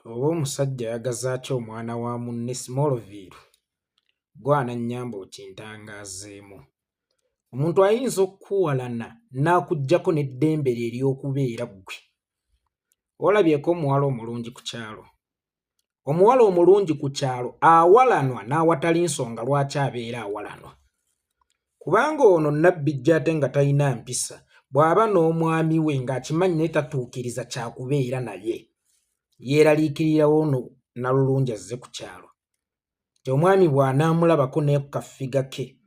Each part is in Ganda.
Oba omusajja yagazaaki omwana wa munne Smallville, gwana nnyamba okintangaazeemu. Omuntu ayinza okukuwalana n'akuggyako n'eddembe lye ery'okubeera ggwe. Olabyeko omuwala omulungi ku kyalo. Omuwala omulungi ku kyalo awalanwa n'awatali nsonga lwaki abeera awalanwa. Kubanga ono nabbijja ate nga talina mpisa, bw'aba n'omwami we ng'akimanyi naye tatuukiriza kyakubeera naye. Yeeraliikirirawo ono nalulungi azze ku kyalo. Ti omwami bw'anaamulabako n'ekaffiga ke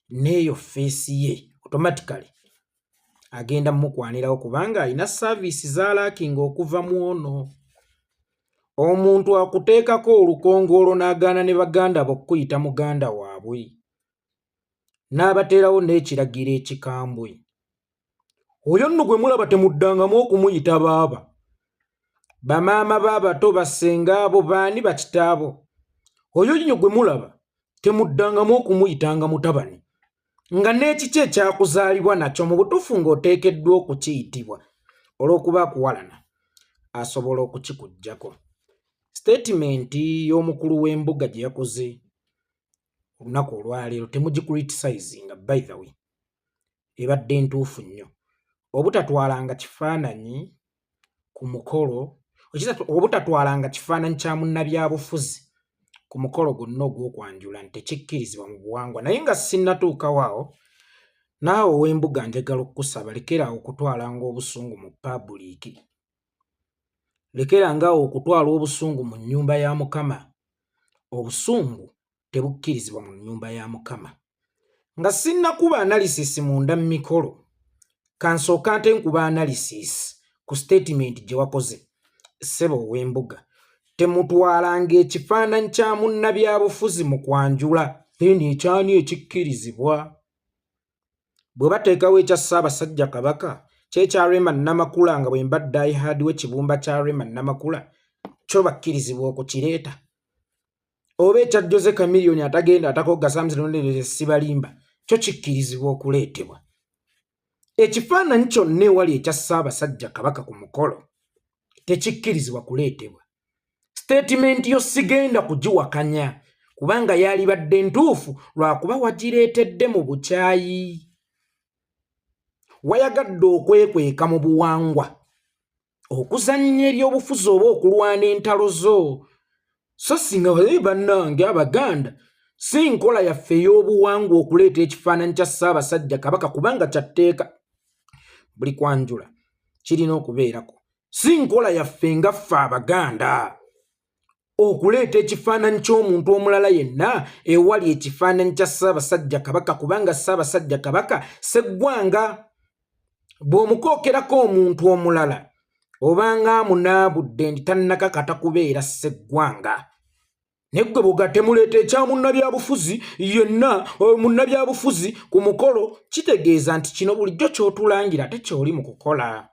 n'eyo feesi ye automatically agenda mukwanirawo kubanga alina saaviisi z'alaakinga okuva mu ono. Omuntu akuteekako olukongoolo n'agaana ne baganda bo okukuyita muganda waabwe, n'abateerawo n'ekiragiro ekikambwe. Oyo nno gwe mulaba temuddangamu okumuyita baaba. Bamaama baabato bassenga abo baani bakitaabo. Oyo nnyo gwe mulaba temuddangamu okumuyitanga mutabani. Nga n'ekiki ekyakuzaalibwa nakyo mu butuufu ng'oteekeddwa okukiyitibwa olw'okuba akuwalana asobola okukikuggyako. Statement y'omukulu w'embuga gye yakoze olunaku olwaleero temugicriticizinga by the way. Ebadde ntuufu nnyo. Obutatwalanga kifaananyi ku mukolo, obutatwalanga kifaananyi kya munnabyabufuzi ku mukolo gwonna ogw'okwanjula nti tekikkirizibwa mu buwangwa. Naye nga sinnatuukawo awo, naawe ow'embuga njagala okukusaba lekeraawo okutwalanga obusungu mu pabuliiki. Lekerangaawo okutwala obusungu mu nnyumba ya Mukama. Obusungu tebukkirizibwa mu nnyumba ya Mukama. Nga sinnakuba analysis munda mu mikolo, kansooka nte nkuba analysis ku statement gye wakoze. Ssebo ow'embuga, temutwalanga ekifaananyi kya munnabyabufuzi mu kwanjula, then ekyani ekikkirizibwa. Bwe bateekawo ekya Ssaabasajja Kabaka, kyekya Raymond Namakula nga bwe mbadde ayihadi w'ekibumba kya Raymond Namakula, kyo bakkirizibwa okukireeta. Oba ekya Jose Chameleone atagenda atakogga Samson Sibalimba, kyo kikkirizibwa okuleetebwa. Ekifaananyi kyonna ewali ekya Ssaabasajja Kabaka ku mukolo tekikkirizibwa kuleetebwa. Statement yo sigenda kugiwakanya kubanga yalibadde ntuufu lwakuba wagireetedde mu bukyayi. Wayagadde okwekweka mu buwangwa, okuzannya ery'obufuzi oba okulwana entalo zo. So singa bannange Abaganda, si nkola yaffe ey'obuwangwa okuleeta ekifaananyi kya Ssaabasajja Kabaka kubanga kyatteeka. Buli kwanjula kirina okubeerako. Si nkola yaffe nga ffe Abaganda okuleeta ekifaananyi ky'omuntu omulala yenna ewali ekifaananyi kya Ssaabasajja Kabaka kubanga Ssaabasajja Kabaka sseggwanga. Bw'omukookerako omuntu omulala obanga amunaabudde nti tannakakata kubeera sseggwanga. Ne ggwe bw'oga temuleeta ekya munnabyabufuzi yenna munnabyabufuzi ku mukolo, kitegeeza nti kino bulijjo ky'otulangira tekyoli mu kukola.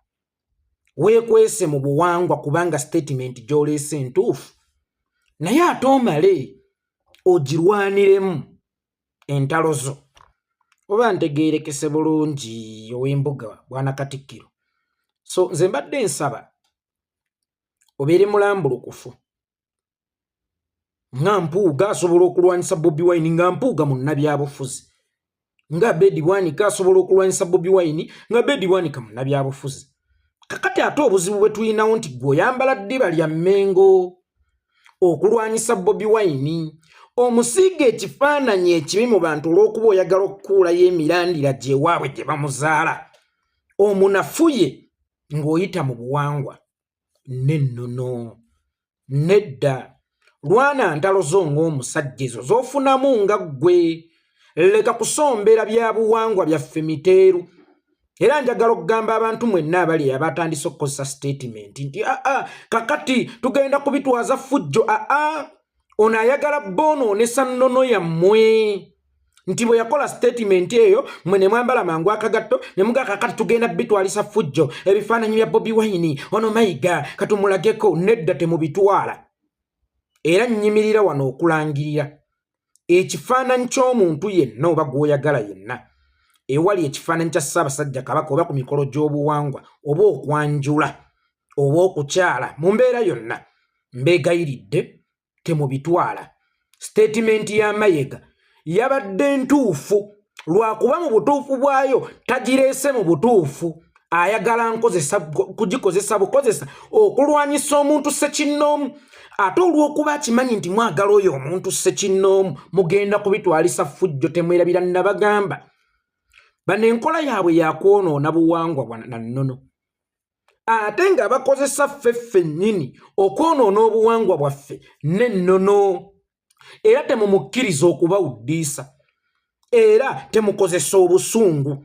Weekwese mu buwangwa kubanga statement gy'oleese ntuufu, naye ate omale ogirwaniremu entalo zo. Oba ntegeerekese bulungi ow'embuga Bwana Katikkiro. So nze mbadde nsaba obeere mulambulukufu. Nga Mpuuga asobola okulwanyisa Bobi Wine nga Mpuuga munnabyabufuzi, nga Bedi Bwanika asobola okulwanyisa Bobi Wine nga Bedi Bwanika munnabyabufuzi. Kakati ate obuzibu bwe tulinawo nti gwe oyambala ddiba lya Mmengo okulwanyisa Bobi Wine, omusiiga ekifaananyi ekibi mu bantu olw'okuba oyagala okukuulayo emirandira gyewaabwe gye bamuzaala, omunafuye ng'oyita mu buwangwa. Nennono nedda, lwana ntalo zo ng'omusajja ezo z'ofunamu nga ggwe. Leka kusombera bya buwangwa byaffe miteeru. Era njagala okugamba abantu mwenna abali abatandise okukozesa statement nti kakati tugenda kubitwaza ffujjo. Ono ayagala boonoonesa nnono yammwe nti bwe yakola statement eyo mwe ne mwambala mangu akagatto ne muga kakati tugenda bitwalisa ffujjo ebifaananyi bya Bobi Wine ono mayiga katumulageko. Nedda temubitwala. Era nnyimirira wano okulangirira ekifaananyi ky'omuntu yenna oba gw'oyagala yenna ewali ekifaananyi kya Ssaabasajja Kabaka oba ku mikolo gy'obuwangwa oba okwanjula oba okukyala mu mbeera yonna, mbegayiridde temubitwala. Statement ya Mayiga yabadde ntuufu lwakuba mu butuufu bwayo tagireese mu butuufu, ayagala nkozesa kugikozesa bukozesa okulwanyisa omuntu ssekinnoomu. Ate olw'okuba akimanyi nti mwagala oyo omuntu ssekinnoomu mugenda kubitwalisa ffujjo, temwerabira nabagamba. Bano enkola yaabwe yakwonoona buwangwa bwa nannono, ate nga bakozesa ffeffe nnyini okwonoona obuwangwa bwaffe n'ennono. Era temumukkiriza okubawuddiisa, era temukozesa obusungu.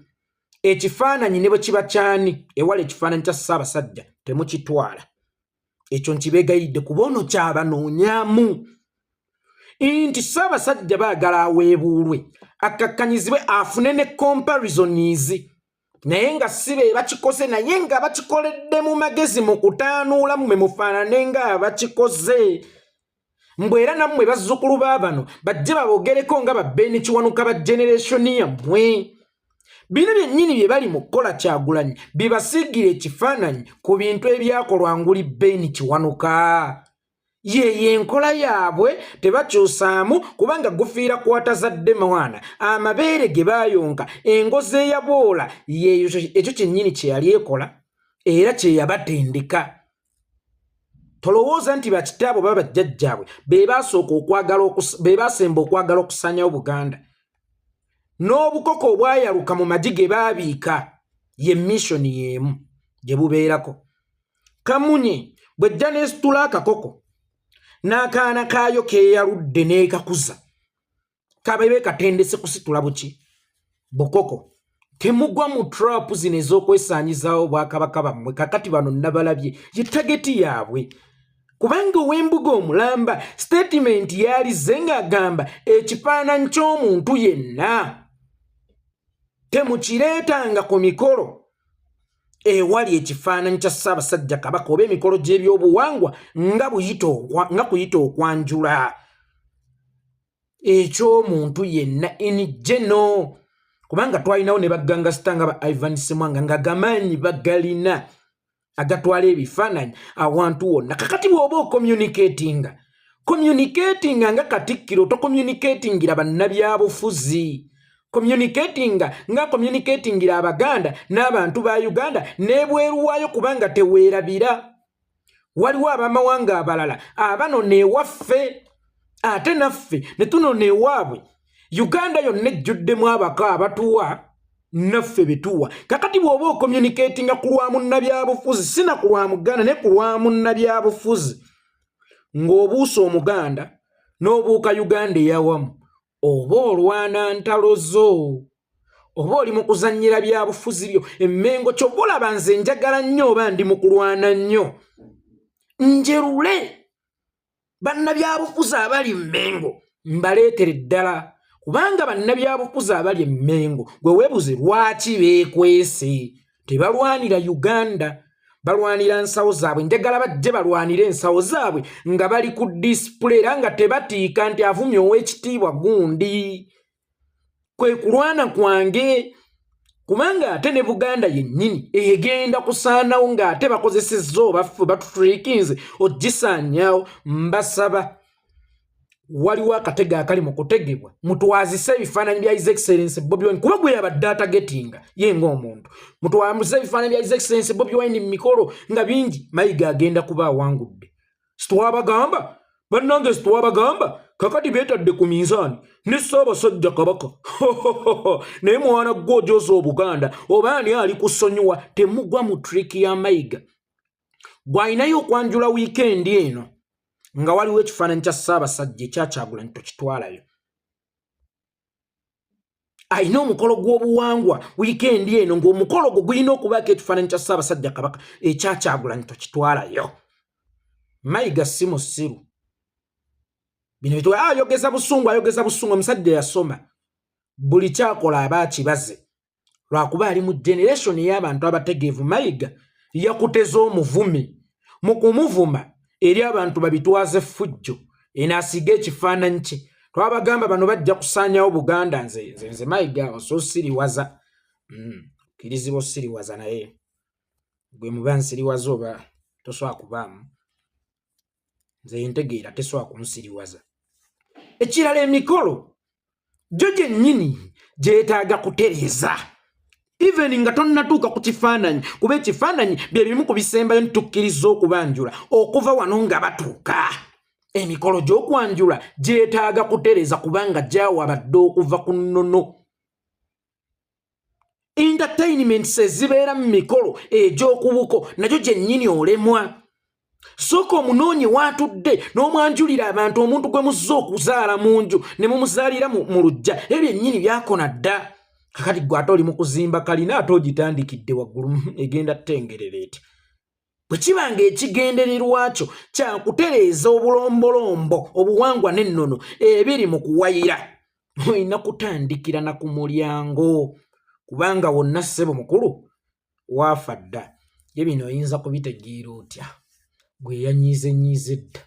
Ekifaananyi ne bwe kiba kyani ewala ekifaananyi kya Ssaabasajja temukitwala. Ekyo nkibeegayiridde kuba ono kyabanoonyaamu nti Ssaabasajja baagala aweebuulwe, akkakkanyizibwe, afune ne comparisons, naye nga si be bakikoze, naye nga bakikoledde mu magezi mu kutaanuula mmwe mufaanane nga abakikoze. Mbwe era nammwe bazzukulu baabano bajje babogereko nga babbeeni Kiwanuka ba generation yammwe. Bino byennyini bye bali mu kukola Kyagulanyi bibasiigira ekifaananyi ku bintu ebyakolwa nguli Beeni Kiwanuka. Ye enkola yaabwe tebakyusaamu kubanga gufiira kwatazadde mwana, amabeere ge baayonka, engozi eyaboola, ekyo kyennyini kye yali ekola era kye yabatendeka. Tolowooza nti bakitaabo baba bajjajjaabwe be baasemba okwagala okusaanyawo Buganda. N'obukoko obwayaluka mu magi ge baabiika ye missoni y'emu gye bubeerako. Kamunye bw'ejja n'esitula akakoko n'akaana kaayo keeyaludde n'ekakuza, kababe katendese kusitula buki? Bukoko. Temugwa mu trap zino ez'okwesaanyizaawo Bwakabaka bammwe. Kakati bano nabalabye ye tageti yaabwe. Kubanga ow'embuga omulamba statement yalize ng'agamba ekifaananyi ky'omuntu yenna temukireetanga ku mikolo ewali ekifaananyi kya Ssaabasajja Kabaka oba emikolo gy'ebyobuwangwa nga kuyita okwanjula eky'omuntu yenna enijeno. Kubanga twalinawo ne bagangasta nga ba Ivan Ssemwanga ng'agamaanyi bagalina agatwala ebifaananyi awantu wonna. Kakati bw'oba communicatinga nga Katikkiro tocommunicatingira bannabyabufuzi, communicatingira Abaganda n'abantu ba Uganda n'ebweru waayo kubanga teweerabira. Waliwo abamawanga abalala abanona ewaffe ate naffe ne tunona ewaabwe. Uganda yonna ejjuddemu abaka abatuwa naffe betuwa. Kakati bw'oba ocommunicatinga ku lwa munnabyabufuzi, sina ku lwa Muganda ne ku lwa munnabyabufuzi, ng'obuusa Omuganda n'obuuka Uganda eyawamu, oba olwana ntalo zo, oba oli mu kuzannyira byabufuzi byo. Emmengo ky'oba olaba nze njagala nnyo oba ndi mu kulwana nnyo, njerule bannabyabufuzi abali Mmengo mbaleetere ddala. Kubanga bannabyabufuzi abali Mmengo gwe weebuze lwaki beekwese. Tebalwanira Uganda, balwanira nsawo zaabwe. Njagala bajje balwanira ensawo zaabwe nga bali ku display era nga tebatiika nti avumye ow'ekitiibwa gundi. Kwe kulwana kwange. Kubanga ate ne Buganda yennyini egenda kusaanawo ng'ate bakozesezza obaffe batuturikinze ogisaanyaawo. Mbasaba waliwo akatego akali mu kutegebwa, mutwazise ebifaananyi bya His Excellency Bobi Wine kuba gwe yabadde atagetinga ye ng'omuntu. Mutwazise ebifaananyi bya His Excellency Bobi Wine mu mikolo nga bingi. Mayiga agenda kuba awangudde. Situwabagamba bannange, situwabagamba kakati beetadde ku minzaani ne Ssaabasajja Kabaka. Naye mwana gw'ojoza Obuganda oba ani ali kusonyiwa? Temugwa mu triki ya Mayiga. Bw'alinayo okwanjula wiikendi eno nga waliwo ekifaananyi kya Ssaabasajja ekya Kyagulanyi tokitwalayo. Alina omukolo gw'obuwangwa wiikendi eno ng'omukolo gwo gulina okubaako ekifaananyi kya Ssaabasajja Kabaka ekya Kyagulanyi tokitwalayo. Mayiga si musiru. Bino bitwa ayogeza busungu, ayogeza busungu. Omusajja yasoma, buli kyakola aba akibaze lwakuba ali mu generation y'abantu abategeevu. Mayiga yakuteza omuvumi mu kumuvuma eri abantu babitwaze ffujjo enaasiga ekifaananyi kye. Twabagamba bano bajja kusaanyawo Buganda. Nze Mayiga ososiriwaza kirizibwa osiriwaza, naye gwe muba nsiriwaza oba tosobola kubaamu. nze yentegeera tesobola kunsiriwaza. Ekirala emikolo gyo gyennyini gyetaaga kutereeza. Even nga tonnatuuka ku kifaananyi, kuba ekifaananyi bye bimu ku bisembayo nitukkiriza okubanjula okuva wano nga batuuka. Emikolo gy'okwanjula gyetaaga kutereeza kubanga gyawabadde okuva ku nnono. Entertainments ezibeera mu mikolo egy'okubuko nagyo gyennyini olemwa. Sooka omunoonyi waatudde n'omwanjulira abantu omuntu gwe muzze okuzaala mu nju ne mumuzaalira mu luggya, ebyo ennyini byakona dda. Kakati gwe ate oli mu kuzimba kalina ate ogitandikidde waggulu egenda tengerera eti. Bwe kibanga ekigendererwa kyo kya kutereeza obulombolombo obuwangwa n'ennono ebiri mu kuwayira, olina kutandikira na ku mulyango kubanga wonna ssebo mukulu waafa dda. Ye bino oyinza kubitegeera otya gwe yanyiizenyiize dda.